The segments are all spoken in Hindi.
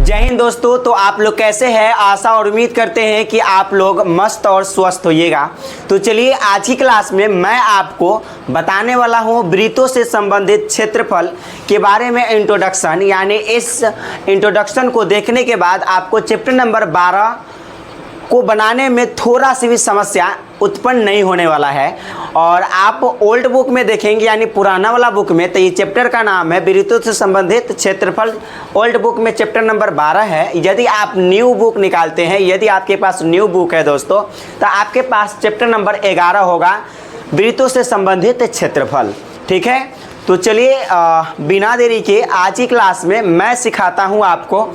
जय हिंद दोस्तों। तो आप लोग कैसे हैं? आशा और उम्मीद करते हैं कि आप लोग मस्त और स्वस्थ होइएगा। तो चलिए आज की क्लास में मैं आपको बताने वाला हूं वृत्तों से संबंधित क्षेत्रफल के बारे में इंट्रोडक्शन। यानी इस इंट्रोडक्शन को देखने के बाद आपको चैप्टर नंबर 12 को बनाने में थोड़ा सी भी समस्या उत्पन्न नहीं होने वाला है। और आप ओल्ड बुक में देखेंगे यानी पुराना वाला बुक में, तो ये चैप्टर का नाम है वृत्तों से संबंधित क्षेत्रफल। ओल्ड बुक में चैप्टर नंबर 12 है। यदि आप न्यू बुक निकालते हैं, यदि आपके पास न्यू बुक है दोस्तों, तो आपके पास चैप्टर नंबर 11 होगा वृत्तों से संबंधित क्षेत्रफल। ठीक है, तो चलिए बिना देरी के आज की क्लास में मैं सिखाता हूँ आपको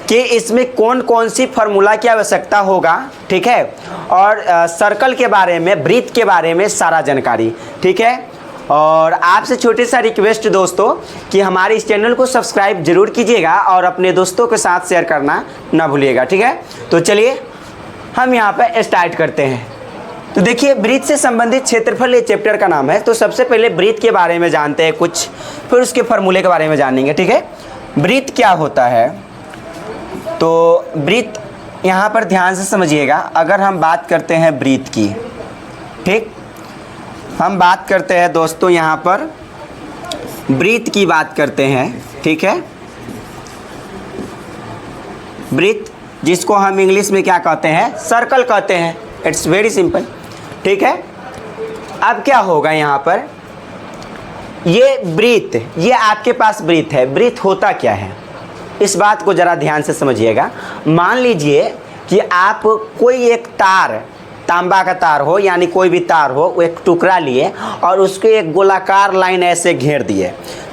कि इसमें कौन कौन सी फार्मूला की आवश्यकता होगा। ठीक है, और सर्कल के बारे में, वृत्त के बारे में सारा जानकारी। ठीक है, और आपसे छोटी सा रिक्वेस्ट दोस्तों कि हमारे इस चैनल को सब्सक्राइब जरूर कीजिएगा और अपने दोस्तों के साथ शेयर करना ना भूलिएगा। ठीक है, तो चलिए हम यहाँ पे स्टार्ट करते हैं। तो देखिए वृत्त से संबंधित क्षेत्रफल ये चैप्टर का नाम है। तो सबसे पहले वृत्त के बारे में जानते हैं कुछ, फिर उसके फार्मूले के बारे में जानेंगे। ठीक है, वृत्त क्या होता है? तो वृत्त यहाँ पर ध्यान से समझिएगा। अगर हम बात करते हैं वृत्त की, ठीक, हम बात करते हैं दोस्तों यहाँ पर वृत्त की बात करते हैं। ठीक है, वृत्त जिसको हम इंग्लिश में क्या कहते हैं? सर्कल कहते हैं। It's very simple. ठीक है, अब क्या होगा यहाँ पर? ये वृत्त, ये आपके पास वृत्त है। वृत्त होता क्या है इस बात को ज़रा ध्यान से समझिएगा। मान लीजिए कि आप कोई एक तार, तांबा का तार हो यानी कोई भी तार हो, वो एक टुकड़ा लिए और उसके एक गोलाकार लाइन ऐसे घेर दिए,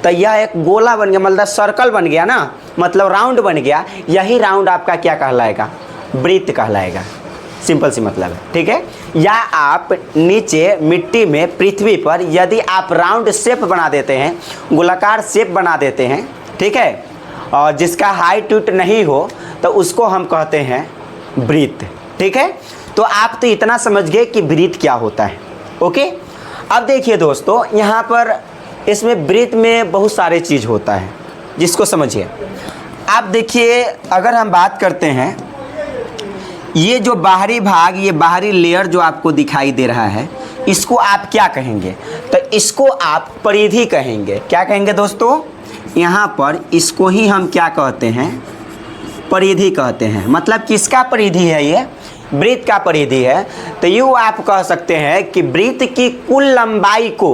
तो यह एक गोला बन गया, मतलब सर्कल बन गया ना, मतलब राउंड बन गया। यही राउंड आपका क्या कहलाएगा? वृत्त कहलाएगा। सिंपल सी मतलब है। ठीक है, या आप नीचे मिट्टी में, पृथ्वी पर यदि आप राउंड शेप बना देते हैं, गोलाकार शेप बना देते हैं, ठीक है, और जिसका हाइट टूट नहीं हो, तो उसको हम कहते हैं वृत्त। ठीक है, तो आप तो इतना समझ गए कि वृत्त क्या होता है। ओके, अब देखिए दोस्तों यहाँ पर इसमें वृत्त में बहुत सारे चीज़ होता है जिसको समझिए। आप देखिए अगर हम बात करते हैं, ये जो बाहरी भाग, ये बाहरी लेयर जो आपको दिखाई दे रहा है, इसको आप क्या कहेंगे? तो इसको आप परिधि कहेंगे। क्या कहेंगे दोस्तों? यहाँ पर इसको ही हम क्या कहते हैं? परिधि कहते हैं। मतलब किसका परिधि है? ये वृत्त का परिधि है। तो यूँ आप कह सकते हैं कि वृत्त की कुल लंबाई को,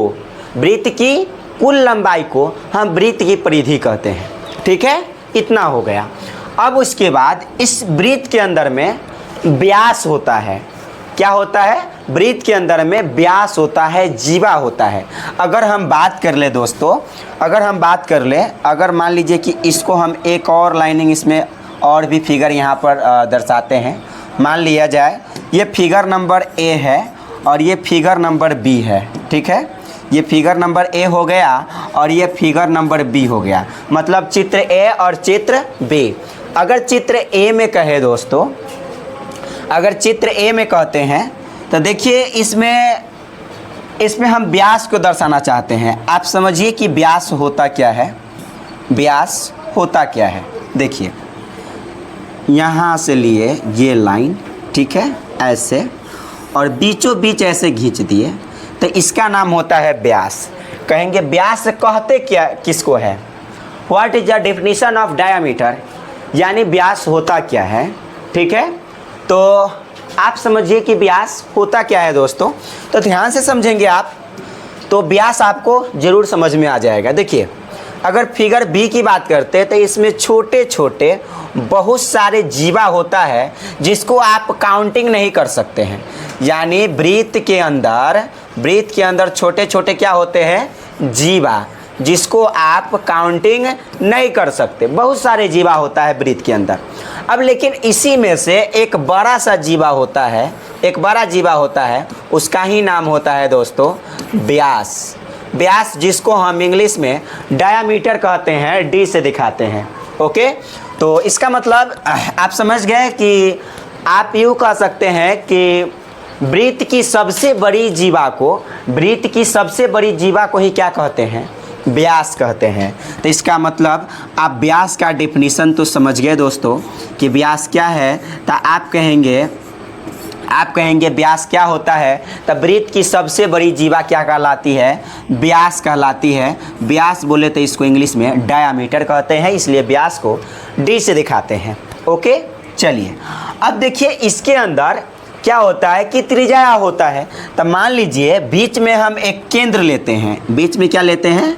वृत्त की कुल लंबाई को हम वृत्त की परिधि कहते हैं। ठीक है, इतना हो गया। अब उसके बाद इस वृत्त के अंदर में व्यास होता है। क्या होता है? वृत्त के अंदर में व्यास होता है, जीवा होता है। अगर हम बात कर ले दोस्तों, अगर हम बात कर ले, अगर मान लीजिए कि इसको हम एक और लाइनिंग, इसमें और भी फिगर यहाँ पर दर्शाते हैं। मान लिया जाए ये फिगर नंबर ए है और ये फिगर नंबर बी है। ठीक है, ये फिगर नंबर ए हो गया और ये फिगर नंबर बी हो गया, मतलब चित्र ए और चित्र बी। अगर चित्र ए में कहे दोस्तों, अगर चित्र ए में कहते हैं, तो देखिए इसमें हम व्यास को दर्शाना चाहते हैं। आप समझिए कि व्यास होता क्या है? व्यास होता क्या है? देखिए यहाँ से लिए ये लाइन, ठीक है, ऐसे, और बीचों बीच ऐसे खींच दिए, तो इसका नाम होता है व्यास। कहेंगे व्यास कहते क्या किसको है? What is the definition of diameter? यानी व्यास होता क्या है? ठीक है, तो आप समझिए कि व्यास होता क्या है दोस्तों। तो ध्यान से समझेंगे आप तो व्यास आपको ज़रूर समझ में आ जाएगा। देखिए अगर फिगर बी की बात करते हैं, तो इसमें छोटे छोटे बहुत सारे जीवा होता है जिसको आप काउंटिंग नहीं कर सकते हैं। यानी वृत्त के अंदर छोटे छोटे क्या होते हैं? जीवा, जिसको आप काउंटिंग नहीं कर सकते। बहुत सारे जीवा होता है वृत्त के अंदर। अब लेकिन इसी में से एक बड़ा सा जीवा होता है, एक बड़ा जीवा होता है, उसका ही नाम होता है दोस्तों व्यास। व्यास जिसको हम इंग्लिश में डायामीटर कहते हैं, डी से दिखाते हैं। ओके, तो इसका मतलब आप समझ गए कि आप यूँ कह सकते हैं कि वृत्त की सबसे बड़ी जीवा को, वृत्त की सबसे बड़ी जीवा को ही क्या कहते हैं? व्यास कहते हैं। तो इसका मतलब आप व्यास का डेफिनेशन तो समझ गए दोस्तों कि व्यास क्या है। तो आप कहेंगे व्यास क्या होता है। तो वृत्त की सबसे बड़ी जीवा क्या कहलाती है, व्यास कहलाती है। व्यास बोले तो इसको इंग्लिश में डायामीटर कहते हैं, इसलिए व्यास को डी से दिखाते हैं। ओके, चलिए अब देखिए इसके अंदर क्या होता है कि त्रिज्या होता है। तो मान लीजिए बीच में हम एक केंद्र लेते हैं, बीच में क्या लेते हैं,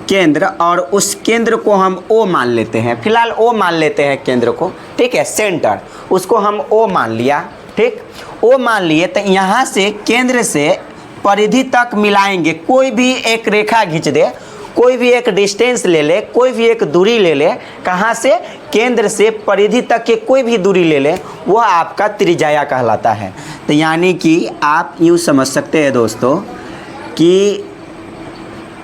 केंद्र, और उस केंद्र को हम ओ मान लेते हैं। फिलहाल ओ मान लेते हैं केंद्र को, ठीक है, सेंटर, उसको हम ओ मान लिया, ठीक, ओ मान लिए। तो यहाँ से केंद्र से परिधि तक मिलाएंगे, कोई भी एक रेखा खींच दे, कोई भी एक डिस्टेंस ले ले, कोई भी एक दूरी ले ले, कहाँ से, केंद्र से परिधि तक के कोई भी दूरी ले ले, वो आपका त्रिज्या कहलाता है। तो यानी कि आप यूँ समझ सकते हैं दोस्तों कि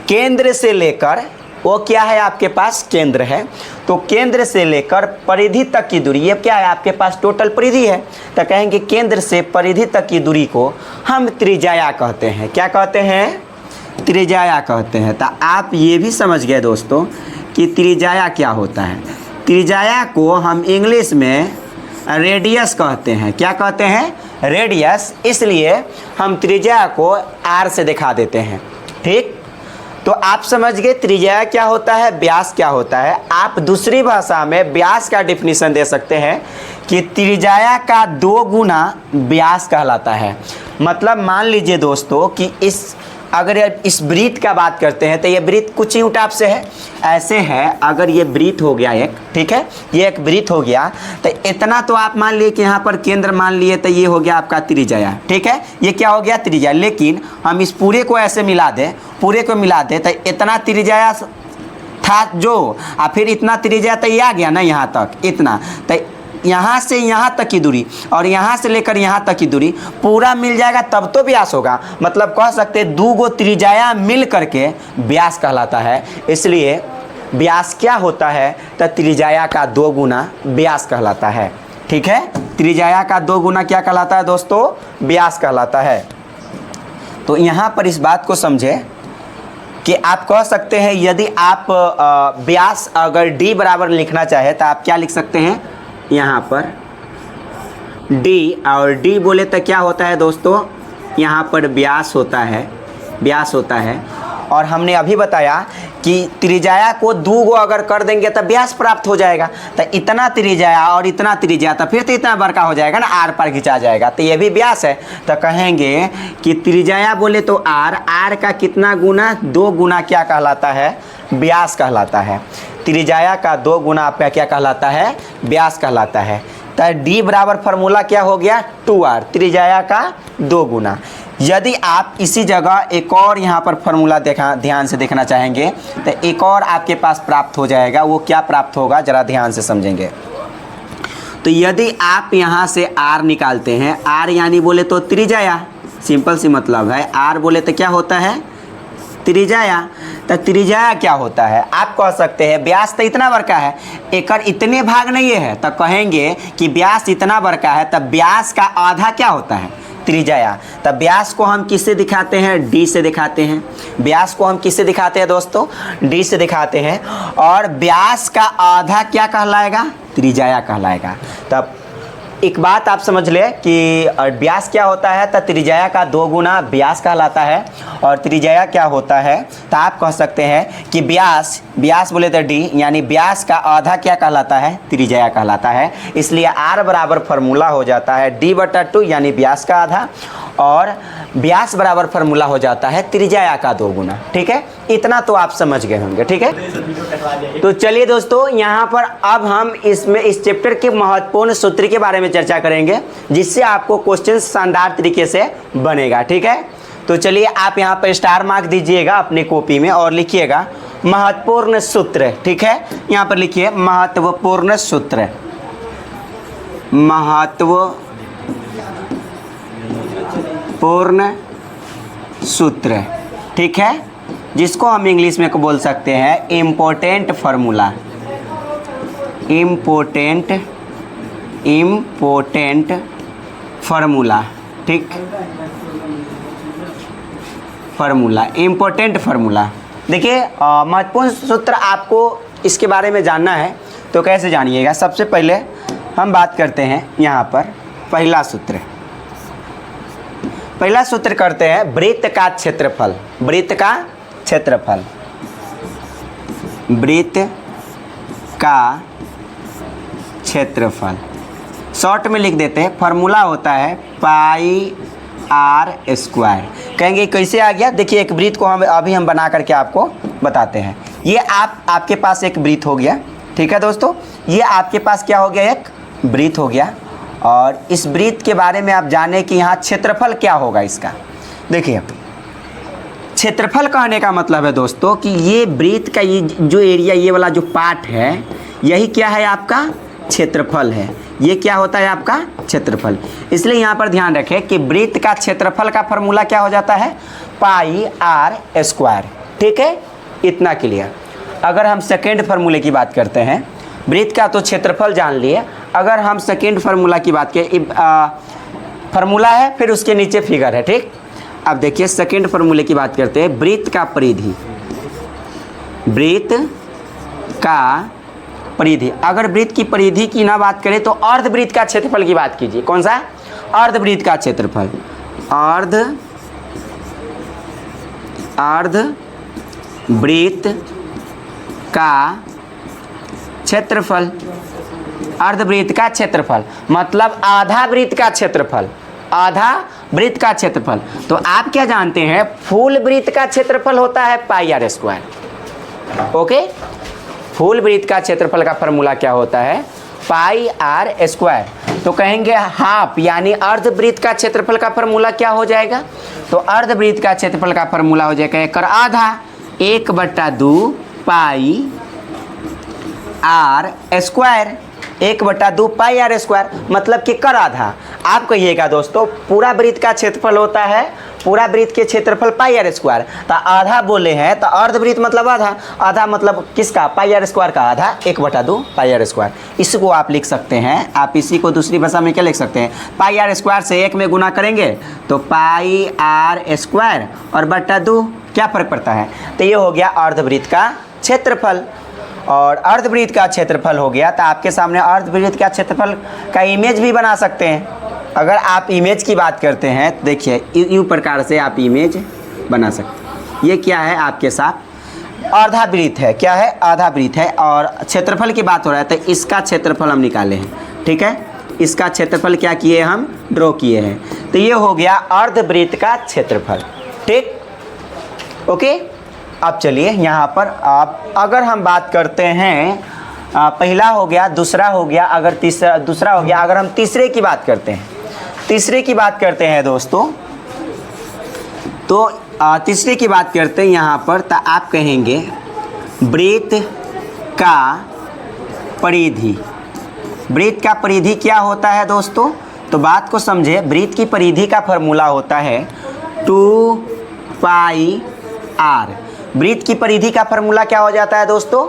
केंद्र से लेकर, वो क्या है आपके पास, केंद्र है, तो केंद्र से लेकर परिधि तक की दूरी, ये क्या है आपके पास, टोटल परिधि है। तो कहेंगे केंद्र से परिधि तक की दूरी को हम त्रिज्या कहते हैं। क्या कहते हैं, त्रिज्या कहते हैं। तो आप ये भी समझ गए दोस्तों कि त्रिज्या क्या होता है। त्रिज्या को हम इंग्लिश में रेडियस कहते हैं। क्या कहते हैं, रेडियस, इसलिए हम त्रिज्या को आर से दिखा देते हैं, ठीक। तो आप समझ गए त्रिज्या क्या होता है, व्यास क्या होता है। आप दूसरी भाषा में व्यास का डिफिनीशन दे सकते हैं कि त्रिज्या का 2 गुना व्यास कहलाता है। मतलब मान लीजिए दोस्तों कि अगर इस वृत्त का बात करते हैं तो ये वृत्त कुछ ही टाइप से है, ऐसे है। अगर ये वृत्त हो गया एक, ठीक है, ये एक वृत्त हो गया, तो इतना तो आप मान लिए कि यहाँ पर केंद्र मान लिए, तो ये हो गया आपका त्रिज्या, ठीक है, ये क्या हो गया, त्रिज्या। लेकिन हम इस पूरे को ऐसे मिला दें, पूरे को मिला दें, तो इतना त्रिज्या था जो, और फिर इतना त्रिज्या तो ये आ गया ना यहाँ तक, इतना, तो यहाँ से यहाँ तक की दूरी और यहाँ से लेकर यहाँ तक की दूरी पूरा मिल जाएगा तब तो व्यास होगा। मतलब कह सकते हैं 2 गो त्रिज्या मिल करके व्यास कहलाता है। इसलिए व्यास क्या होता है, तो त्रिज्या का 2 गुना व्यास कहलाता है, ठीक है। त्रिज्या का 2 गुना क्या कहलाता है दोस्तों, व्यास कहलाता है। तो यहाँ पर इस बात को समझे कि आप कह सकते हैं यदि आप व्यास अगर d बराबर लिखना चाहे तो आप क्या लिख सकते हैं, यहाँ पर d, और d बोले तो क्या होता है दोस्तों, यहाँ पर व्यास होता है, व्यास होता है। और हमने अभी बताया कि त्रिज्या को 2 गो अगर कर देंगे तो व्यास प्राप्त हो जाएगा। तो इतना त्रिज्या और इतना त्रिज्या, तो फिर तो इतना बड़का हो जाएगा ना, आर पर खिंचा जाएगा, तो ये भी व्यास है। तो कहेंगे कि त्रिज्या बोले तो आर का कितना गुना, 2 गुना क्या कहलाता है, व्यास कहलाता है। त्रिज्या का 2 गुना आपका क्या कहलाता है, व्यास कहलाता है। तो d बराबर फार्मूला क्या हो गया, 2r, त्रिज्या का 2 गुना। यदि आप इसी जगह एक और यहाँ पर फार्मूला ध्यान से देखना चाहेंगे तो एक और आपके पास प्राप्त हो जाएगा। वो क्या प्राप्त होगा, ज़रा ध्यान से समझेंगे। तो यदि आप यहाँ से r निकालते हैं, r यानी बोले तो त्रिज्या, सिंपल सी मतलब है, r बोले तो क्या होता है, त्रिज्या। तो त्रिज्या क्या होता है, आप कह सकते हैं व्यास तो इतना बड़का है, एकर इतने भाग नहीं है, तो कहेंगे कि व्यास इतना बड़का है, तब व्यास का आधा क्या होता है, त्रिज्या। तब व्यास को हम किससे दिखाते हैं, d से दिखाते हैं। व्यास को हम किससे दिखाते हैं दोस्तों, d से दिखाते हैं। और व्यास का आधा क्या कहलाएगा, त्रिज्या कहलाएगा। तब एक बात आप समझ ले कि व्यास क्या होता है, तो त्रिज्या का 2 गुना व्यास कहलाता है। और त्रिज्या क्या होता है, तो आप कह सकते हैं कि व्यास बोले तो d, यानी व्यास का आधा क्या कहलाता है, त्रिज्या कहलाता है। इसलिए r बराबर फार्मूला हो जाता है d/2 यानी व्यास का आधा, और व्यास बराबर फार्मूला हो जाता है त्रिज्या का 2 गुना। ठीक है, इतना तो आप समझ गए होंगे। ठीक है, तो चलिए दोस्तों, यहाँ पर अब हम इस चैप्टर के महत्वपूर्ण सूत्र के बारे में चर्चा करेंगे, जिससे आपको क्वेश्चन शानदार तरीके से बनेगा। ठीक है, तो चलिए आप यहाँ पर स्टार मार्क दीजिएगा अपनी कॉपी में और लिखिएगा महत्वपूर्ण सूत्र। ठीक है, यहाँ पर लिखिए महत्वपूर्ण सूत्र, महत्वपूर्ण सूत्र। ठीक है, जिसको हम इंग्लिश में बोल सकते हैं इम्पोर्टेंट फार्मूला, इम्पोर्टेंट फार्मूला। ठीक, फार्मूला, इम्पोर्टेंट फार्मूला। देखिए महत्वपूर्ण सूत्र आपको इसके बारे में जानना है तो कैसे जानिएगा। सबसे पहले हम बात करते हैं यहाँ पर पहला सूत्र करते हैं वृत्त का क्षेत्रफल। वृत्त का क्षेत्रफल, वृत्त का क्षेत्रफल शॉर्ट में लिख देते हैं। फॉर्मूला होता है पाई आर स्क्वायर। कहेंगे कैसे आ गया? देखिए एक वृत्त को हम बना करके आपको बताते हैं। ये आपके पास एक वृत्त हो गया, ठीक है दोस्तों। ये आपके पास क्या हो गया? एक वृत्त हो गया। और इस वृत्त के बारे में आप जाने कि यहाँ क्षेत्रफल क्या होगा इसका। देखिए क्षेत्रफल कहने का मतलब है दोस्तों कि ये वृत्त का ये जो एरिया, ये वाला जो पार्ट है, यही क्या है? आपका क्षेत्रफल है। ये क्या होता है? आपका क्षेत्रफल। इसलिए यहाँ पर ध्यान रखें कि वृत्त का क्षेत्रफल का फॉर्मूला क्या हो जाता है? Pi are square. ठीक है, इतना क्लियर। अगर हम सेकेंड फार्मूले की बात करते हैं, वृत्त का तो क्षेत्रफल जान लिए, अगर हम सेकेंड फार्मूला की बात करें, फार्मूला है फिर उसके नीचे फिगर है, ठीक। अब देखिए सेकेंड फार्मूले की बात करते हैं। वृत्त का परिधि, वृत्त का परिधि। अगर वृत्त की परिधि की ना बात करें तो अर्धवृत्त का क्षेत्रफल की बात कीजिए। कौन सा? अर्धवृत्त का क्षेत्रफल। अर्धवृत्त का क्षेत्रफल, अर्धवृत्त का क्षेत्रफल मतलब आधा वृत्त का क्षेत्रफल, आधा वृत्त का क्षेत्रफल। तो आप क्या जानते हैं? फुल वृत्त का क्षेत्रफल होता है pi are square. Okay, full वृत्त का क्षेत्रफल का फॉर्मूला क्या होता है? Pi are square. तो कहेंगे हाफ यानी अर्धवृत्त का क्षेत्रफल का फॉर्मूला क्या हो जाएगा? तो अर्धवृत्त का क्षेत्रफल का फॉर्मूला हो जाएगा एक आधा 1/2 pi are square, 1/2 pi are square मतलब कि कर आधा। आप कहिएगा दोस्तों पूरा वृत्त का क्षेत्रफल होता है, पूरा वृत्त के क्षेत्रफल पाई आर स्क्वायर, तो आधा बोले हैं तो अर्धवृत्त मतलब आधा, आधा मतलब किसका? पाई आर स्क्वायर का आधा, 1/2 पाई आर स्क्वायर। इसको आप लिख सकते हैं, आप इसी को दूसरी भाषा में क्या लिख सकते हैं? पाई आर स्क्वायर से 1 में गुना करेंगे तो पाई आर स्क्वायर और बटा 2 क्या फर्क पड़ता है? तो ये हो गया अर्धवृत्त का क्षेत्रफल। और अर्धवृत्त का क्षेत्रफल हो गया तो आपके सामने अर्धवृत्त का क्षेत्रफल का इमेज भी बना सकते हैं। अगर आप इमेज की बात करते हैं तो देखिए यूँ प्रकार से आप इमेज बना सकते हैं। ये क्या है? आपके साथ आधा वृत्त है। क्या है? आधा वृत्त है और क्षेत्रफल की बात हो रहा है तो इसका क्षेत्रफल हम निकाले हैं, ठीक है। इसका क्षेत्रफल क्या किए? हम ड्रॉ किए हैं। तो ये हो गया अर्धवृत्त का क्षेत्रफल, ठीक। ओके, अब चलिए यहाँ पर आप अगर हम बात करते हैं, पहला हो गया, दूसरा हो गया, अगर दूसरा हो गया, अगर हम तीसरे की बात करते हैं, तीसरे की बात करते हैं दोस्तों, तो तीसरे की बात करते हैं यहाँ पर तो आप कहेंगे वृत्त का परिधि। वृत्त का परिधि क्या होता है दोस्तों? तो बात को समझे। वृत्त की परिधि का फॉर्मूला होता है 2 पाई आर। वृत्त की परिधि का फॉर्मूला क्या हो जाता है दोस्तों?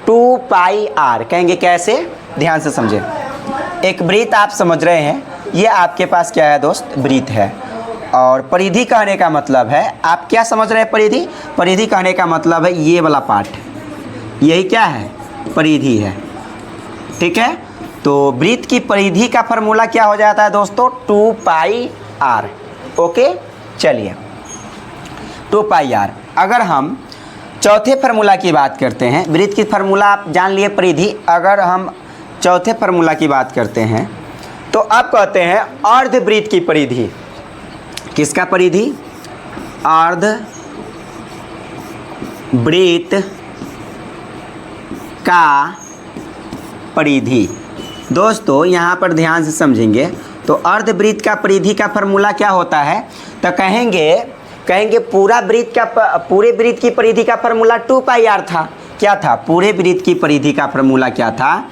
2 पाई आर। कहेंगे कैसे? ध्यान से समझे। एक वृत्त आप समझ रहे हैं, ये आपके पास क्या है दोस्त? वृत्त है। और परिधि कहने का मतलब है, आप क्या समझ रहे हैं? परिधि, परिधि कहने का मतलब है ये वाला पार्ट, यही क्या है? परिधि है, ठीक है। तो वृत्त की परिधि का फॉर्मूला क्या हो जाता है दोस्तों? 2 पाई आर। ओके, चलिए 2 पाई आर। अगर हम चौथे फार्मूला की बात करते हैं, वृत्त की फार्मूला आप जान लिए परिधि। अगर हम चौथे फार्मूला की बात करते हैं तो अब कहते हैं अर्धवृत्त की परिधि। किसका परिधि? अर्धवृत्त का परिधि। दोस्तों यहाँ पर ध्यान से समझेंगे तो अर्धवृत्त का परिधि का फार्मूला क्या होता है? तो कहेंगे पूरे वृत्त की परिधि का फार्मूला 2 पाई आर था। क्या था? पूरे वृत्त की परिधि का फार्मूला क्या था?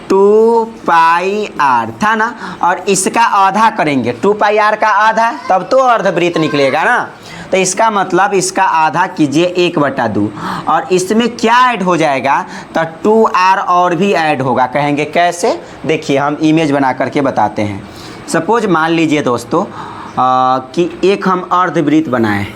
2 पाई आर था ना। और इसका आधा करेंगे, 2 पाई आर का आधा, तब तो अर्धवृत्त निकलेगा ना। तो इसका मतलब इसका आधा कीजिए 1/2 और इसमें क्या ऐड हो जाएगा? तो 2r और भी ऐड होगा। कहेंगे कैसे? देखिए हम इमेज बना करके बताते हैं। सपोज मान लीजिए दोस्तों कि एक हम अर्धवृत्त बनाएं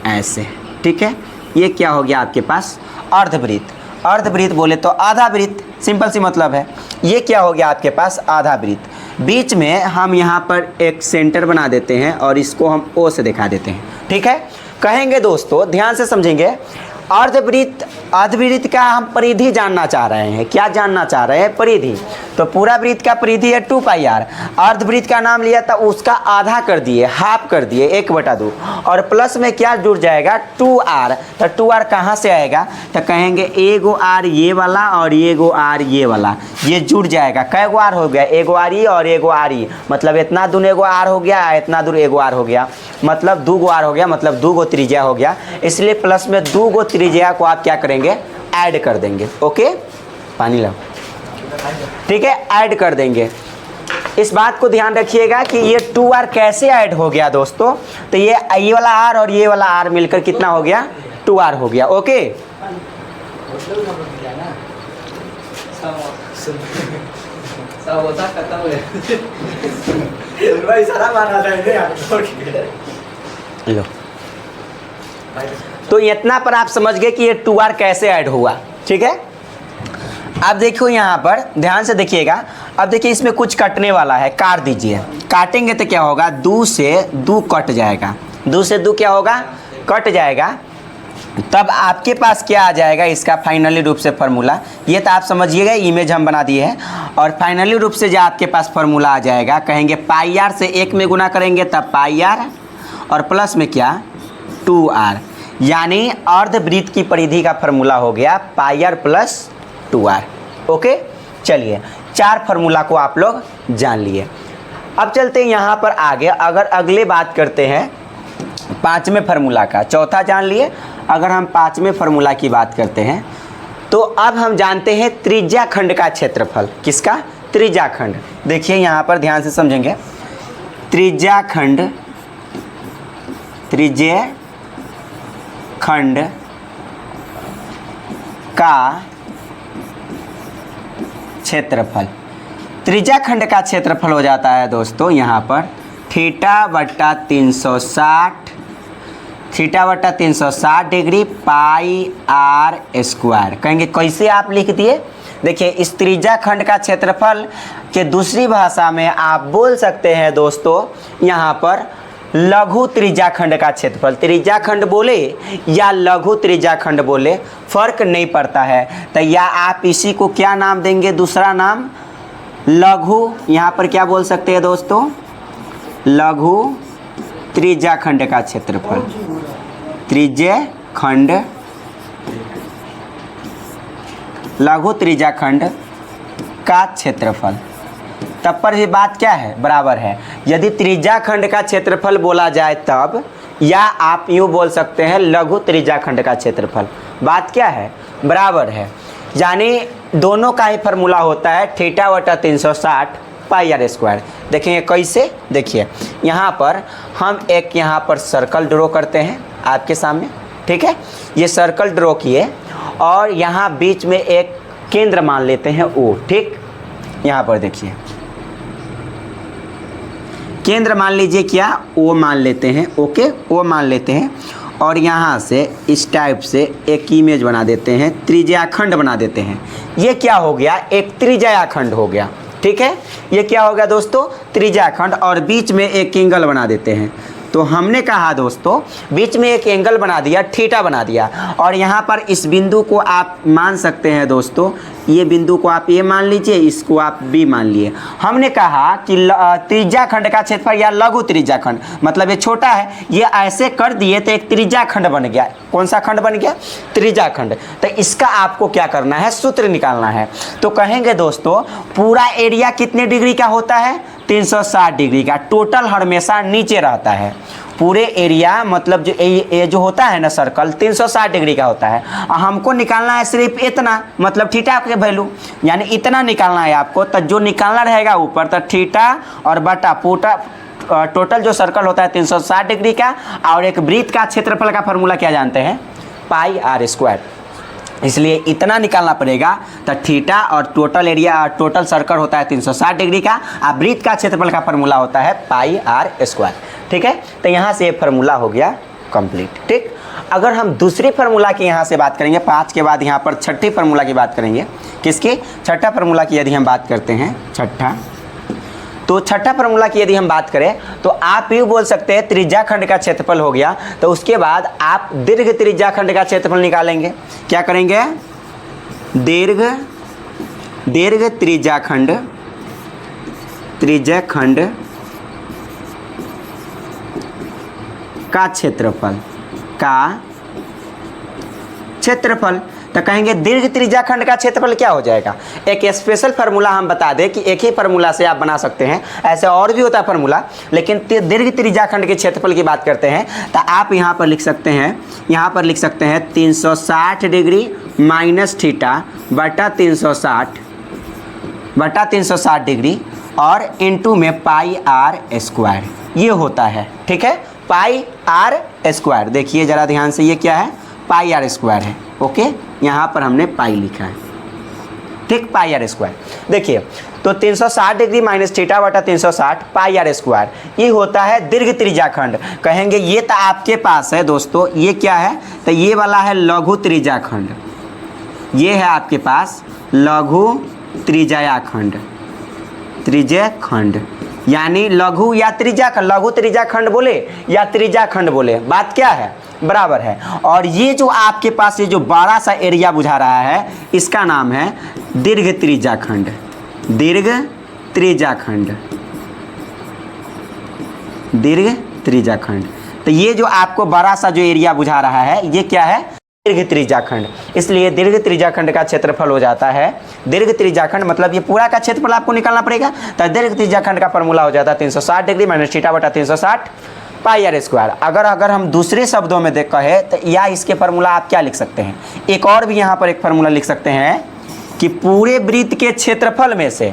ऐसे, ठीक है। ये क्या हो गया आपके पास अर्धवृत्त। अर्धवृत्त बोले तो आधा वृत्त, सिंपल सी मतलब है। ये क्या हो गया आपके पास आधा वृत्त। बीच में हम यहाँ पर एक सेंटर बना देते हैं और इसको हम ओ से दिखा देते हैं, ठीक है। कहेंगे दोस्तों ध्यान से समझेंगे, अर्धवृत्त अर्धवृत्त का हम परिधि जानना चाह रहे हैं। क्या जानना चाह रहे हैं? परिधि। तो पूरा वृत्त का परिधि है 2πr। अर्धवृत्त का नाम लिया था, उसका आधा कर दिए, हाफ कर दिए, 1/2, और प्लस में क्या जुड़ जाएगा 2r। तो 2r कहाँ से आएगा? तो कहेंगे एगो r ये वाला और एगो r ये वाला, ये जुड़ जाएगा। कै गो r हो गया? एगो r ई और एगो r ई, मतलब इतना दूर एगो r हो गया, इतना दूर एगो r हो गया, मतलब 2 गो r हो गया, मतलब 2 गो त्रिज्या हो गया। इसलिए प्लस में 2 गो त्रिज्या को आप क्या करेंगे? ऐड कर देंगे। ओके, पानी लाओ, ठीक है, ऐड कर देंगे। इस बात को ध्यान रखिएगा कि ये 2r कैसे ऐड हो गया दोस्तों। तो ये वाला r और ये वाला r मिलकर कितना हो गया? 2r हो गया। ओके, लो, तो इतना पर आप समझ गए कि ये 2r कैसे ऐड हुआ, ठीक है। अब देखो यहाँ पर ध्यान से देखिएगा। अब देखिए इसमें कुछ कटने वाला है, काट दीजिए। काटेंगे तो क्या होगा? 2 से 2 कट जाएगा, 2 से 2 क्या होगा? कट जाएगा। तब आपके पास क्या आ जाएगा इसका फाइनली रूप से फार्मूला? ये तो आप समझिएगा, इमेज हम बना दिए हैं। और फाइनली रूप से जो आपके पास फार्मूला आ जाएगा, कहेंगे πr से 1 में गुना करेंगे तब πr, और प्लस में क्या 2r, यानी अर्धवृत्त की परिधि का फार्मूला हो गया πr प्लस 2r। ओके, चलिए 4 फार्मूला को आप लोग जान लिए। अब चलते हैं यहाँ पर आगे। अगर अगले बात करते हैं 5वें फार्मूला का, चौथा जान लिए। अगर हम 5वें फार्मूला की बात करते हैं तो अब हम जानते हैं त्रिज्या खंड का क्षेत्रफल। किसका? त्रिज्या खंड। देखिए यहाँ पर ध्यान से समझेंगे, त्रिज्या खंड, त्रिज्या खंड का क्षेत्रफल। त्रिज्या खंड का क्षेत्रफल हो जाता है दोस्तों यहाँ पर θ/360, θ/360 डिग्री πr²। कहेंगे कैसे आप लिख दिए? देखिए इस त्रिज्या खंड का क्षेत्रफल के दूसरी भाषा में आप बोल सकते हैं दोस्तों यहाँ पर लघु त्रिज्या खंड का क्षेत्रफल। त्रिज्या खंड बोले या लघु त्रिज्या खंड बोले फर्क नहीं पड़ता है। तो या आप इसी को क्या नाम देंगे? दूसरा नाम लघु, यहाँ पर क्या बोल सकते हैं दोस्तों? लघु त्रिज्या खंड का क्षेत्रफल। त्रिज्या खंड, लघु त्रिज्या खंड का क्षेत्रफल। तब पर ये बात क्या है? बराबर है। यदि त्रिज्या खंड का क्षेत्रफल बोला जाए तब, या आप यूँ बोल सकते हैं लघु त्रिज्या खंड का क्षेत्रफल। बात क्या है? बराबर है। यानी दोनों का ही फार्मूला होता है θ/360 πr²। देखेंगे कैसे? देखिए यहाँ पर हम एक यहाँ पर सर्कल ड्रॉ करते हैं आपके सामने, ठीक है। ये सर्कल ड्रॉ किए और यहाँ बीच में एक केंद्र मान लेते हैं O, ठीक। यहाँ पर देखिए केंद्र मान लीजिए क्या? O मान लेते हैं। ओके, O मान लेते हैं और यहाँ से इस टाइप से एक इमेज बना देते हैं, त्रिज्याखंड बना देते हैं। ये क्या हो गया? एक त्रिज्याखंड हो गया, ठीक है। ये क्या हो गया दोस्तों? त्रिज्याखंड। और बीच में एक एंगल बना देते हैं। तो हमने कहा दोस्तों बीच में एक एंगल बना दिया, थीटा बना दिया, और यहाँ पर इस बिंदु को आप मान सकते हैं दोस्तों, ये बिंदु को आप ये मान लीजिए, इसको आप बी मान लिए। हमने कहा कि त्रिज्याखंड का क्षेत्रफल या लघु त्रिज्याखंड, मतलब ये छोटा है, ये ऐसे कर दिए तो एक त्रिज्याखंड बन गया। कौन सा खंड बन गया? त्रिज्याखंड। तो इसका आपको क्या करना है? सूत्र निकालना है। तो कहेंगे दोस्तों पूरा एरिया कितने डिग्री का होता है? 360 डिग्री का। टोटल हमेशा नीचे रहता है। पूरे एरिया मतलब जो ये जो होता है ना सर्कल 360 डिग्री का होता है। हमको निकालना है सिर्फ इतना, मतलब थीटा के वैल्यू, यानी इतना निकालना है आपको। तो जो निकालना रहेगा ऊपर तो थीटा और बटा पूरा टोटल जो सर्कल होता है 360 डिग्री का। और एक वृत्त का क्षेत्रफल का फॉर्मूला क्या जानते हैं? πr²। इसलिए इतना निकालना पड़ेगा। तो थीटा और टोटल एरिया, टोटल सर्कल होता है 360 डिग्री का, और वृत्त का क्षेत्रफल का फॉर्मूला होता है πr², ठीक है। तो यहाँ से ये फार्मूला हो गया कंप्लीट। ठीक, अगर हम दूसरी फार्मूला की यहाँ से बात करेंगे, 5 के बाद यहाँ पर छठी फार्मूला की बात करेंगे। किसकी? छठा फार्मूला की यदि हम बात करते हैं, छठा, तो छठा फार्मूला की यदि हम बात करें तो आप यूँ बोल सकते हैं त्रिज्या खंड का क्षेत्रफल हो गया, तो उसके बाद आप दीर्घ त्रिज्या खंड का क्षेत्रफल निकालेंगे। क्या करेंगे? दीर्घ त्रिज्या खंड का क्षेत्रफल, तो कहेंगे दीर्घ त्रिज्या खंड का क्षेत्रफल क्या हो जाएगा। एक स्पेशल फार्मूला हम बता दें कि एक ही फार्मूला से आप बना सकते हैं, ऐसे और भी होता है फार्मूला, लेकिन दीर्घ त्रिज्या खंड के क्षेत्रफल की बात करते हैं तो आप यहाँ पर लिख सकते हैं, 360 डिग्री माइनस थीटा बटा 360 डिग्री और इनटू में पाई आर स्क्वायर, ये होता है। ठीक है, पाई आर स्क्वायर, देखिए ज़रा ध्यान से, ये क्या है? पाई आर स्क्वायर है। ओके, यहाँ पर हमने पाई लिखा है। ठीक, पाई आर स्क्वायर। देखिए तो 360 डिग्री माइनस थीटा बटा 360 पाई आर स्क्वायर, ये होता है दीर्घ त्रिज्या खंड। कहेंगे ये तो आपके पास है दोस्तों, ये क्या है? तो ये वाला है लघु त्रिज्या खंड, ये है आपके पास लघु त्रिज्या खंड, यानी लघु या त्रिज्या खंड, लघु त्रिज्या खंड बोले या त्रिज्या खंड बोले, बात क्या है? बराबर है। और ये जो आपके पास ये जो बड़ा सा एरिया बुझा रहा है, इसका नाम है दीर्घ त्रिज्या खंड। तो ये जो आपको बड़ा सा जो एरिया बुझा रहा है, ये क्या है? दीर्घ त्रिज्या खंड। इसलिए दीर्घ त्रिज्या खंड का क्षेत्रफल हो जाता है, दीर्घ त्रिज्या खंड मतलब ये पूरा का क्षेत्रफल आपको निकालना पड़ेगा, तो दीर्घ त्रिज्या खंड का फॉर्मूला हो जाता है 360 डिग्री माइनस थीटा बटा 360 पाई आर स्क्वायर। अगर हम दूसरे शब्दों में कहें तो या इसके फार्मूला आप क्या लिख सकते हैं? एक और भी यहाँ पर एक फार्मूला लिख सकते हैं कि पूरे वृत्त के क्षेत्रफल में से,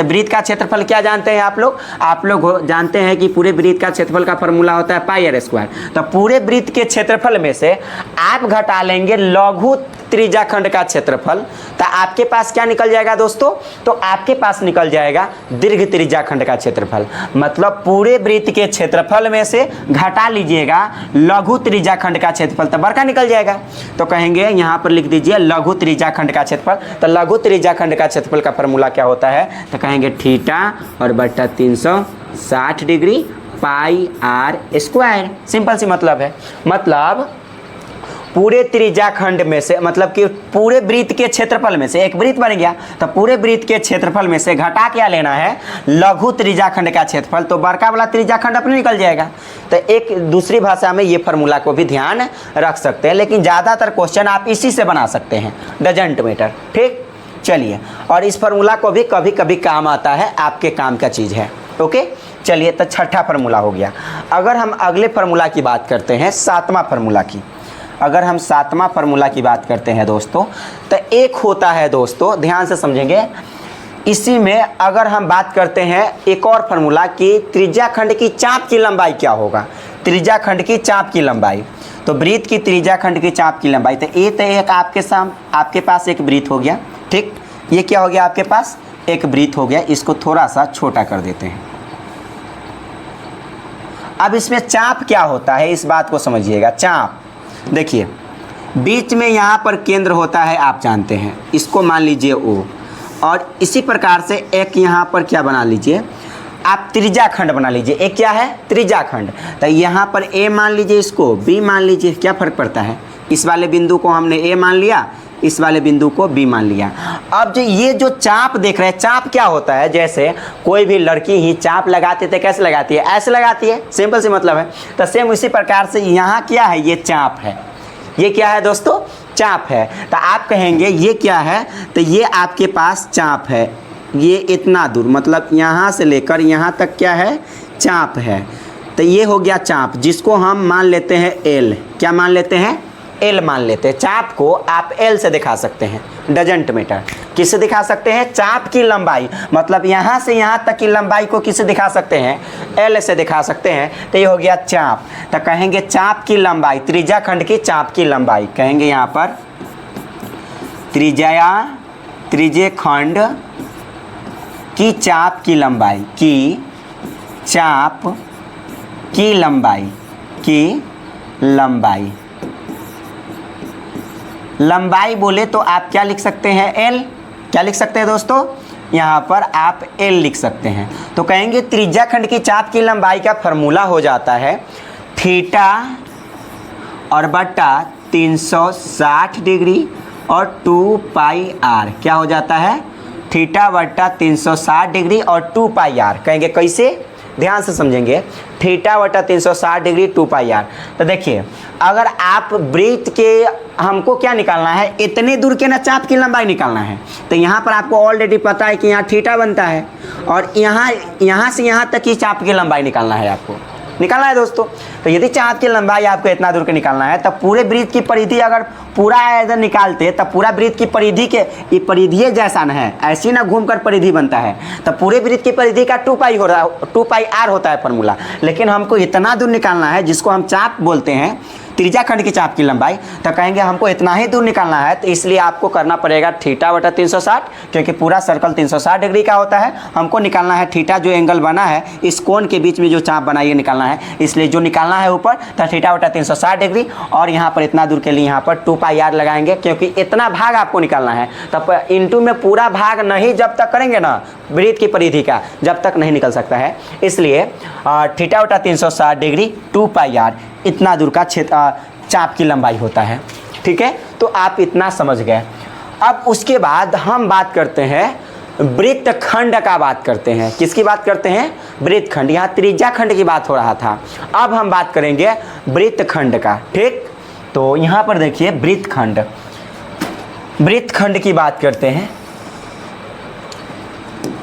वृत्त का क्षेत्रफल क्या जानते हैं आप लोग जानते हैं कि पूरे वृत्त का क्षेत्रफल का फॉर्मूला होता है पाई आर स्क्वायर। तो पूरे वृत्त के क्षेत्रफल में से आप घटा लेंगे लघु त्रिज्या खंड का क्षेत्रफल, तो आपके पास क्या निकल जाएगा दोस्तों? तो आपके पास निकल जाएगा दीर्घ त्रिज्या खंड का क्षेत्रफल। मतलब पूरे वृत्त के क्षेत्रफल में से घटा लीजिएगा लघु त्रिज्या खंड का क्षेत्रफल, तो बड़का निकल जाएगा। तो कहेंगे यहाँ पर लिख दीजिए लघु त्रिज्या खंड का क्षेत्रफल। तो लघु त्रिज्या खंड का क्षेत्रफल का फॉर्मूला क्या होता है? तो कहेंगे थीटा और बटा 360 degree pi are square. Simple सी मतलब है, मतलब पूरे त्रिज्या खंड में से, मतलब कि पूरे वृत्त के क्षेत्रफल में से, एक वृत्त बन गया तो पूरे वृत्त के क्षेत्रफल में से घटा क्या लेना है? लघु त्रिज्या खंड का क्षेत्रफल, तो बड़का वाला त्रिज्या खंड अपने निकल जाएगा। तो एक दूसरी भाषा में ये फार्मूला को भी ध्यान रख सकते हैं, लेकिन ज़्यादातर क्वेश्चन आप इसी से बना सकते हैं, डजंट मैटर। ठीक, चलिए, और इस फार्मूला को भी कभी कभी काम आता है, आपके काम का चीज़ है। ओके, चलिए, तो छठा फार्मूला हो गया। अगर हम अगले फार्मूला की बात करते हैं, सातवां फार्मूला की, अगर हम सातवां फार्मूला की बात करते हैं दोस्तों, तो एक होता है दोस्तों, ध्यान से समझेंगे, इसी में अगर हम बात करते हैं एक और फार्मूला कि त्रिज्या खंड की चाप की लंबाई क्या होगा। त्रिज्या खंड की चाप की लंबाई, तो वृत्त की त्रिज्या खंड की चाप की लंबाई, तो ये तो एक आपके पास एक वृत्त हो गया। ठीक, ये क्या हो गया? आपके पास एक वृत्त हो गया। इसको थोड़ा सा छोटा कर देते हैं। अब इसमें चाप क्या होता है, इस बात को समझिएगा। चाप देखिए, बीच में यहाँ पर केंद्र होता है, आप जानते हैं, इसको मान लीजिए O, और इसी प्रकार से एक यहाँ पर क्या बना लीजिए आप? त्रिज्या खंड बना लीजिए। एक क्या है? त्रिज्या खंड। तो यहाँ पर A मान लीजिए, इसको B मान लीजिए, क्या फ़र्क पड़ता है? इस वाले बिंदु को हमने A मान लिया, इस वाले बिंदु को B मान लिया। अब जो ये जो चाप देख रहे हैं, चाप क्या होता है? जैसे कोई भी लड़की ही चाप लगाती है, कैसे लगाती है? ऐसे लगाती है, सिंपल सी मतलब है। तो सेम उसी प्रकार से यहाँ क्या है? ये चाप है। ये क्या है दोस्तों? चाप है। तो आप कहेंगे ये क्या है? तो ये आपके पास चाप है, ये इतना दूर, मतलब यहाँ से लेकर यहाँ तक क्या है? चाप है। तो ये हो गया चाप, जिसको हम मान लेते हैं L। क्या मान लेते हैं? L मान लेते हैं। चाप को आप L से दिखा सकते हैं, डजंट मैटर। किससे दिखा सकते हैं? चाप की लंबाई, मतलब यहाँ से यहाँ तक की लंबाई को किससे दिखा सकते हैं? L से दिखा सकते हैं। तो ये हो गया चाप। तो कहेंगे चाप की लंबाई, त्रिज्या खंड की चाप की लंबाई, कहेंगे यहाँ पर त्रिज्य खंड की चाप की लंबाई, की चाप की लंबाई बोले तो आप क्या लिख सकते हैं, एल। क्या लिख सकते हैं दोस्तों, यहाँ पर आप एल लिख सकते हैं। तो कहेंगे त्रिज्या खंड की चाप की लंबाई का फॉर्मूला हो जाता है थीटा और बटा 360 डिग्री और 2 पाई आर। क्या हो जाता है, थीटा बटा 360 डिग्री और 2 पाई आर। कहेंगे कैसे, ध्यान से समझेंगे। थीटा बटा 360 डिग्री 2 पाई आर। तो देखिए अगर आप वृत्त के हमको क्या निकालना है, इतने दूर के ना चाप की लंबाई निकालना है। तो यहाँ पर आपको ऑलरेडी पता है कि यहाँ थीटा बनता है और यहाँ से यहाँ तक की चाप की लंबाई निकालना है, आपको निकालना है दोस्तों। तो यदि चाप की लंबाई आपको इतना दूर के निकालना है तब पूरे वृत्त की परिधि अगर पूरा इधर निकालते तब पूरा वृत्त की परिधि के ये परिधि जैसा न है, ऐसी ना घूमकर परिधि बनता है। तब पूरे वृत्त की परिधि का 2 पाई हो रहा है, 2 पाई आर होता है फॉर्मूला। लेकिन हमको इतना दूर निकालना है जिसको हम चाप बोलते हैं, त्रिज्या खंड की चाप की लंबाई। तो कहेंगे हमको इतना ही दूर निकालना है, तो इसलिए आपको करना पड़ेगा थीटा बटा 360, क्योंकि पूरा सर्कल 360 डिग्री का होता है। हमको निकालना है थीटा, जो एंगल बना है इस कोण के बीच में जो चाप बना ये निकालना है, इसलिए जो निकालना है ऊपर तो थीटा बटा 360 डिग्री। और यहाँ पर इतना दूर के लिए यहाँ पर 2 पाई आर लगाएंगे, क्योंकि इतना भाग आपको निकालना है। तब इंटू में पूरा भाग नहीं जब तक करेंगे ना वृत्त की परिधि का, जब तक नहीं निकल सकता है। इसलिए थीटा बटा 360 डिग्री 2 पाई आर इतना दूर का क्षेत्र चाप की लंबाई होता है। ठीक है, तो आप इतना समझ गए। अब उसके बाद हम बात करते हैं वृत्त खंड का, बात करते हैं किसकी बात करते हैं, वृत्त खंड। यहाँ त्रिज्या खंड की बात हो रहा था, अब हम बात करेंगे वृत्त खंड का। ठीक, तो यहाँ पर देखिए वृत्त खंड की बात करते हैं।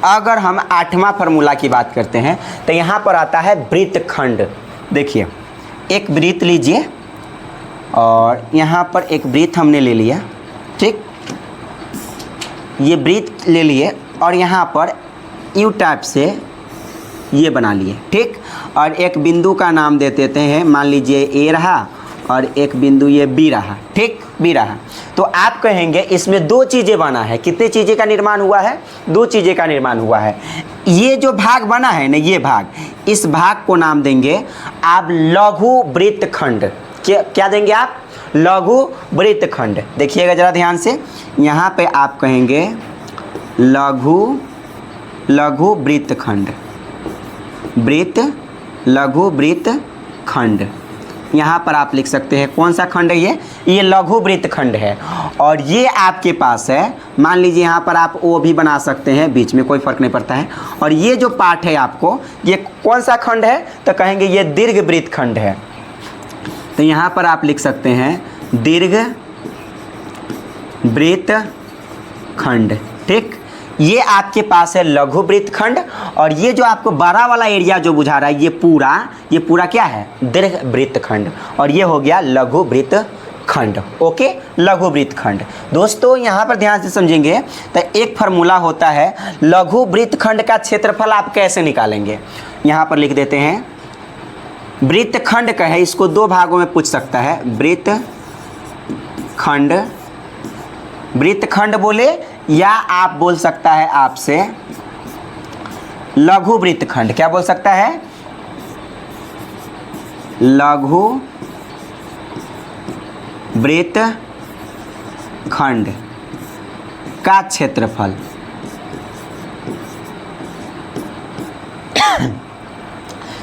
अगर हम 8वां फॉर्मूला की बात करते हैं तो यहाँ पर आता है वृत्त खंड। देखिए एक वृत्त लीजिए और यहाँ पर एक वृत्त हमने ले लिया। ठीक, ये वृत्त ले लिए और यहाँ पर यू टाइप से ये बना लिए। ठीक, और एक बिंदु का नाम दे देते हैं, मान लीजिए ए रहा और एक बिंदु ये बी रहा। ठीक, बी रहा। तो आप कहेंगे इसमें 2 चीज़ें बना है। कितने चीज़ें का निर्माण हुआ है, 2 चीज़ें का निर्माण हुआ है। ये जो भाग बना है ना, ये भाग, इस भाग को नाम देंगे आप लघु वृत्त खंड। क्या देंगे आप, लघु वृत्त खंड। देखिएगा जरा ध्यान से, यहाँ पे आप कहेंगे लघु वृत्त खंड, लघु वृत्त खंड। यहाँ पर आप लिख सकते हैं कौन सा खंड है ये लघु वृत्त खंड है। और ये आपके पास है, मान लीजिए यहाँ पर आप ओ भी बना सकते हैं, बीच में कोई फर्क नहीं पड़ता है। और ये जो पार्ट है आपको, ये कौन सा खंड है, तो कहेंगे ये दीर्घ वृत्त खंड है। तो यहाँ पर आप लिख सकते हैं दीर्घ वृत्त खंड। ठीक, ये आपके पास है लघु वृत्त खंड। और ये जो आपको बड़ा वाला एरिया जो बुझा रहा है, ये पूरा क्या है, दीर्घ वृत्त खंड। और ये हो गया लघु वृत्त खंड। ओके, लघु वृत्त खंड। दोस्तों यहाँ पर ध्यान से समझेंगे तो एक फार्मूला होता है लघु वृत्त खंड का क्षेत्रफल आप कैसे निकालेंगे। यहाँ पर लिख देते हैं वृत्त खंड का है, इसको 2 भागों में पूछ सकता है। वृत्त खंड बोले या आप बोल सकता है आपसे लघु वृत्त खंड। क्या बोल सकता है, लघु वृत्त खंड का क्षेत्रफल।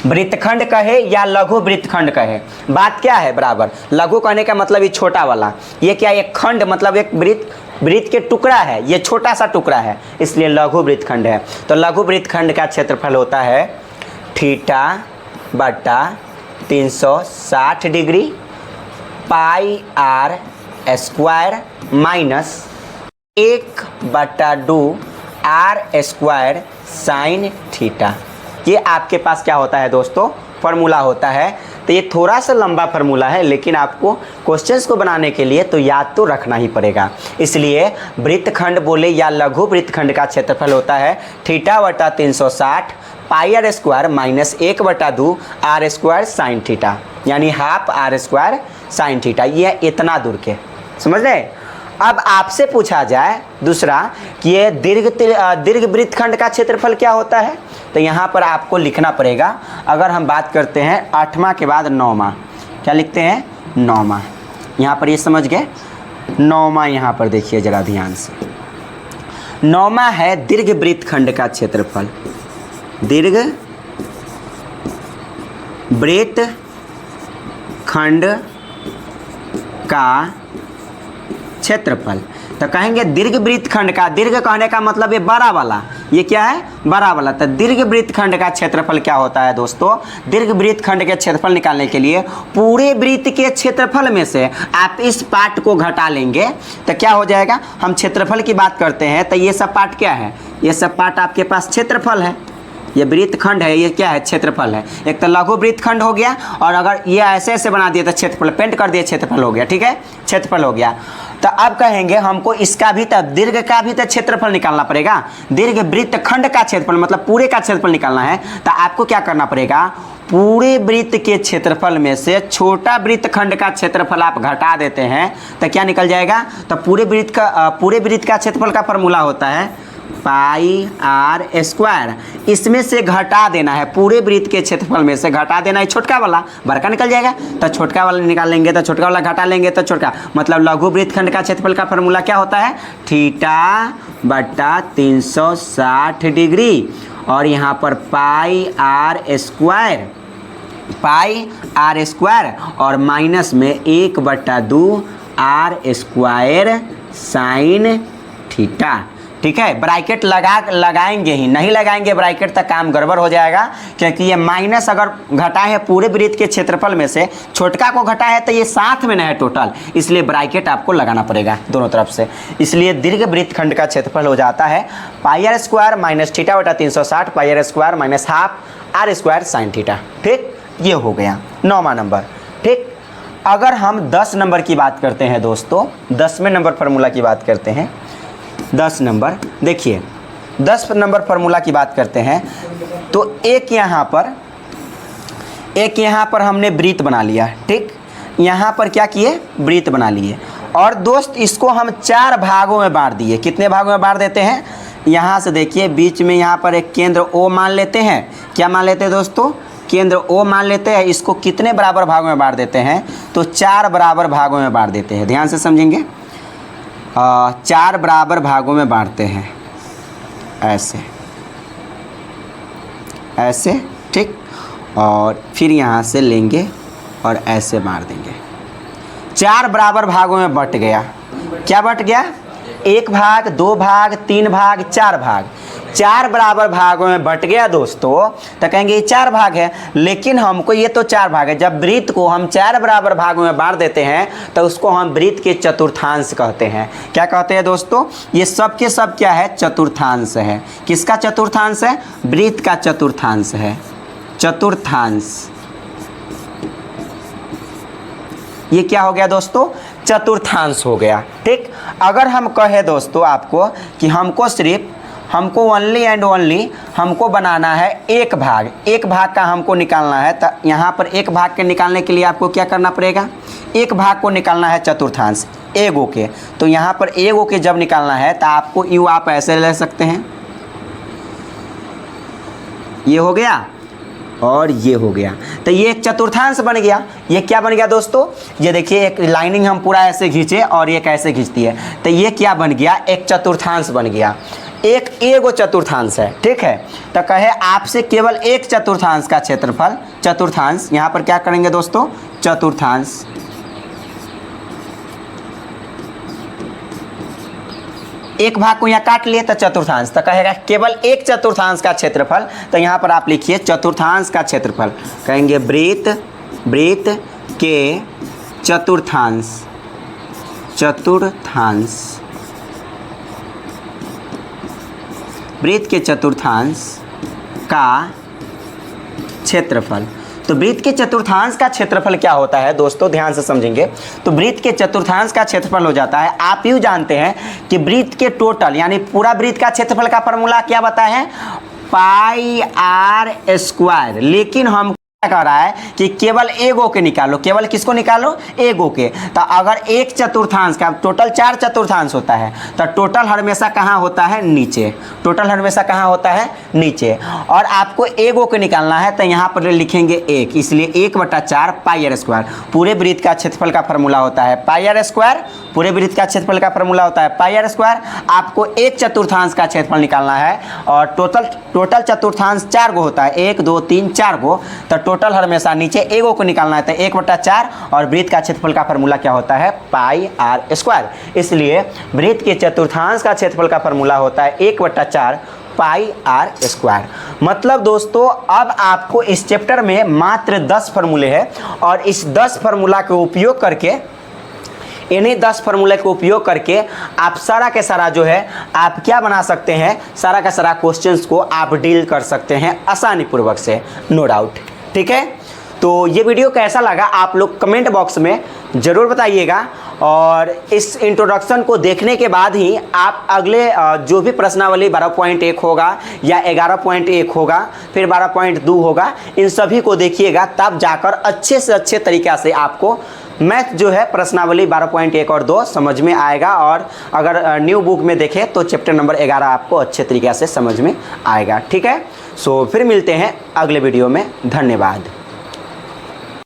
वृत्तखंड कहे या लघु वृत्तखंड कहे, बात क्या है बराबर। लघु कहने का मतलब ये छोटा वाला, ये क्या, एक खंड मतलब एक वृत्त के टुकड़ा है, ये छोटा सा टुकड़ा है, इसलिए लघु वृत्तखंड है। तो लघु वृत्तखंड का क्षेत्रफल होता है थीटा बटा 360 degree pi are square minus 1/2 are square sine theta. ये आपके पास क्या होता है दोस्तों, फार्मूला होता है। तो ये थोड़ा सा लंबा फार्मूला है, लेकिन आपको क्वेश्चंस को बनाने के लिए तो याद तो रखना ही पड़ेगा। इसलिए वृत्तखंड बोले या लघु वृत्तखंड का क्षेत्रफल होता है थीटा बटा 360 pi are square minus 1/2 are square sine theta, यानी half r square sine theta. ये इतना दूर के, समझ रहे। अब आपसे पूछा जाए दूसरा कि ये दीर्घ वृत्तखंड का क्षेत्रफल क्या होता है, तो यहाँ पर आपको लिखना पड़ेगा। अगर हम बात करते हैं 8वां के बाद 9वां, क्या लिखते हैं? 9वां। यहाँ पर ये समझ गए? 9वां यहाँ पर देखिए ज़रा ध्यान से। 9वां है दीर्घ वृत्तखंड का क्षेत्रफल। दीर्घ वृत्तखंड का क्षेत्रफल। तो कहेंगे दीर्घ वृत्तखंड का, दीर्घ कहने का मतलब ये बड़ा वाला, ये क्या है? बड़ा वाला। तो दीर्घ वृत्तखंड का क्षेत्रफल क्या होता है दोस्तों? दीर्घ वृत्तखंड के क्षेत्रफल निकालने के लिए पूरे वृत्त के क्षेत्रफल में से आप इस पार्ट को घटा लेंगे तो क्या हो जाएगा? हम क्षेत्रफल की बात करते हैं तो ये सब पार्ट क्या है? ये सब पार्ट आपके पास क्षेत्रफल है। ये वृत्तखंड है, ये क्या है? क्षेत्रफल है। एक तो लघु वृत्तखंड हो गया, और अगर ये ऐसे ऐसे बना दिए तो क्षेत्रफल, पेंट कर दिए क्षेत्रफल हो गया। ठीक है, क्षेत्रफल हो गया। तो अब कहेंगे हमको इसका भी तो, दीर्घ का भी तो क्षेत्रफल निकालना पड़ेगा। दीर्घ वृत्तखंड का क्षेत्रफल मतलब पूरे का क्षेत्रफल निकालना है, तो आपको क्या करना पड़ेगा? पूरे वृत्त के क्षेत्रफल में से छोटा वृत्तखंड का क्षेत्रफल आप घटा देते हैं तो क्या निकल जाएगा? तो पूरे वृत्त का क्षेत्रफल का फॉर्मूला होता है पाई आर स्क्वायर। इसमें से घटा देना है, पूरे वृत्त के क्षेत्रफल में से घटा देना है छोटका वाला, बड़का निकल जाएगा। तो छोटका वाला निकाल लेंगे तो छोटका वाला घटा लेंगे तो छोटका, मतलब लघु वृत्तखंड का क्षेत्रफल का फॉर्मूला क्या होता है? थीटा बटा 360 डिग्री, और यहाँ पर पाई आर स्क्वायर, और माइनस में 1/2 आर स्क्वायर साइन थीटा। ठीक है, ब्रैकेट लगाएंगे ही, नहीं लगाएंगे ब्रैकेट तक काम गड़बड़ हो जाएगा, क्योंकि ये माइनस अगर घटा है पूरे वृत्त के क्षेत्रफल में से, छोटका को घटा है तो ये साथ में न है टोटल, इसलिए ब्रैकेट आपको लगाना पड़ेगा दोनों तरफ से। इसलिए दीर्घ वृत्तखंड का क्षेत्रफल हो जाता है pi are square minus theta बटा 360 pi are square minus half r square sine theta. ठीक, ये हो गया 9वां नंबर। ठीक, अगर हम 10 नंबर की बात करते हैं दोस्तों, 10वें नंबर फार्मूला की बात करते हैं, 10 नंबर देखिए, 10 नंबर फार्मूला की बात करते हैं तो एक यहाँ पर हमने वृत्त बना लिया। ठीक, यहाँ पर क्या किए? वृत्त बना लिए, और दोस्त इसको हम 4 भागों में बांट दिए। कितने भागों में बांट देते हैं? यहाँ से देखिए, बीच में यहाँ पर एक केंद्र O मान लेते हैं। क्या मान लेते हैं दोस्तों? केंद्र O मान लेते हैं। इसको कितने बराबर भागों में बांट देते हैं? तो 4 बराबर भागों में बांट देते हैं। ध्यान से समझेंगे, 4 बराबर भागों में बांटते हैं, ऐसे ऐसे। ठीक, और फिर यहाँ से लेंगे और ऐसे मार देंगे। 4 बराबर भागों में बट गया। क्या बट गया? 1 भाग, 2 भाग, 3 भाग, 4 भाग। 4 बराबर भागों में बट गया दोस्तों, तो कहेंगे ये 4 भाग है, लेकिन हमको ये तो 4 भाग है। जब वृत्त को हम 4 बराबर भागों में बांट देते हैं तो उसको हम वृत्त के चतुर्थांश कहते हैं। क्या कहते हैं दोस्तों? ये सब के सब क्या है? चतुर्थांश है। किसका चतुर्थांश है? वृत्त का चतुर्थांश है। चतुर्थांश, ये क्या हो गया दोस्तों? चतुर्थांश हो गया। ठीक, अगर हम कहें दोस्तों आपको कि हमको ओनली एंड ओनली हमको बनाना है 1 भाग, 1 भाग का हमको निकालना है, तो यहाँ पर 1 भाग के निकालने के लिए आपको क्या करना पड़ेगा? 1 भाग को निकालना है चतुर्थांश एगो के, तो यहाँ पर एगो के जब निकालना है तो आपको यू आप ऐसे ले सकते हैं, ये हो गया और ये हो गया, तो ये एक चतुर्थांश बन गया। ये क्या बन गया दोस्तों? ये देखिए, एक लाइनिंग हम पूरा ऐसे खींचे और ये कैसे खींचती है, तो ये क्या बन गया? एक चतुर्थांश बन गया। एक एगो चतुर्थांश है। ठीक है, तो कहे आपसे केवल एक चतुर्थांश का क्षेत्रफल, चतुर्थांश, यहाँ पर क्या करेंगे दोस्तों? चतुर्थांश, एक भाग को यहाँ काट लिए तो चतुर्थांश, तो कहेगा केवल एक चतुर्थांश का क्षेत्रफल, तो यहाँ पर आप लिखिए चतुर्थांश का क्षेत्रफल। कहेंगे वृत्त के चतुर्थांश वृत्त के चतुर्थांश का क्षेत्रफल। तो वृत्त के चतुर्थांश का क्षेत्रफल क्या होता है दोस्तों? ध्यान से समझेंगे। तो वृत्त के चतुर्थांश का क्षेत्रफल हो जाता है, आप यूँ जानते हैं कि वृत्त के टोटल यानी पूरा वृत्त का क्षेत्रफल का फॉर्मूला क्या बताए हैं? पाई आर स्क्वायर, लेकिन हम क्या कह रहा है कि केवल एगो के निकालो, केवल किसको निकालो, एगो के। तो अगर एक चतुर्थांश का टोटल 4 चतुर्थांश होता है तो टोटल हमेशा कहाँ होता है, नीचे। टोटल हमेशा कहाँ होता है, नीचे। और आपको एगो के निकालना है तो यहाँ पर लिखेंगे 1, इसलिए 1/4 पाई आर स्क्वायर। पूरे वृत्त का क्षेत्रफल का फॉर्मूला होता है पाई आर स्क्वायर। पूरे वृत्त का क्षेत्रफल का फॉर्मूला होता है पाई आर स्क्वायर। आपको एक चतुर्थांश का क्षेत्रफल निकालना है और टोटल चतुर्थांश 4 गो होता है, 1 2 3 4 गो। तो टोटल हमेशा नीचे एगो को निकालना है तो 1/4 और वृत्त का क्षेत्रफल का फॉर्मूला क्या होता है, पाई आर स्क्वायर। इसलिए वृत्त के चतुर्थांश का क्षेत्रफल का फॉर्मूला होता है 1/4 पाई आर स्क्वायर। मतलब दोस्तों अब आपको इस चैप्टर में मात्र 10 फार्मूले हैं और इस 10 फार्मूला के उपयोग करके, इन्हीं 10 फार्मूले का उपयोग करके आप सारा के सारा जो है आप क्या बना सकते हैं, सारा का सारा क्वेश्चंस को आप डील कर सकते हैं आसानी पूर्वक से, नो डाउट। ठीक है, तो ये वीडियो कैसा लगा आप लोग कमेंट बॉक्स में ज़रूर बताइएगा। और इस इंट्रोडक्शन को देखने के बाद ही आप अगले जो भी प्रश्नावली 12.1 होगा या 11.1 होगा, फिर 12.2 होगा, इन सभी को देखिएगा, तब जाकर अच्छे से अच्छे तरीक़ा से आपको मैथ जो है प्रश्नावली 12.1 और 2 समझ में आएगा। और अगर न्यू बुक में देखें तो चैप्टर नंबर 11 आपको अच्छे तरीक़े से समझ में आएगा। ठीक है, सो फिर मिलते हैं अगले वीडियो में। धन्यवाद।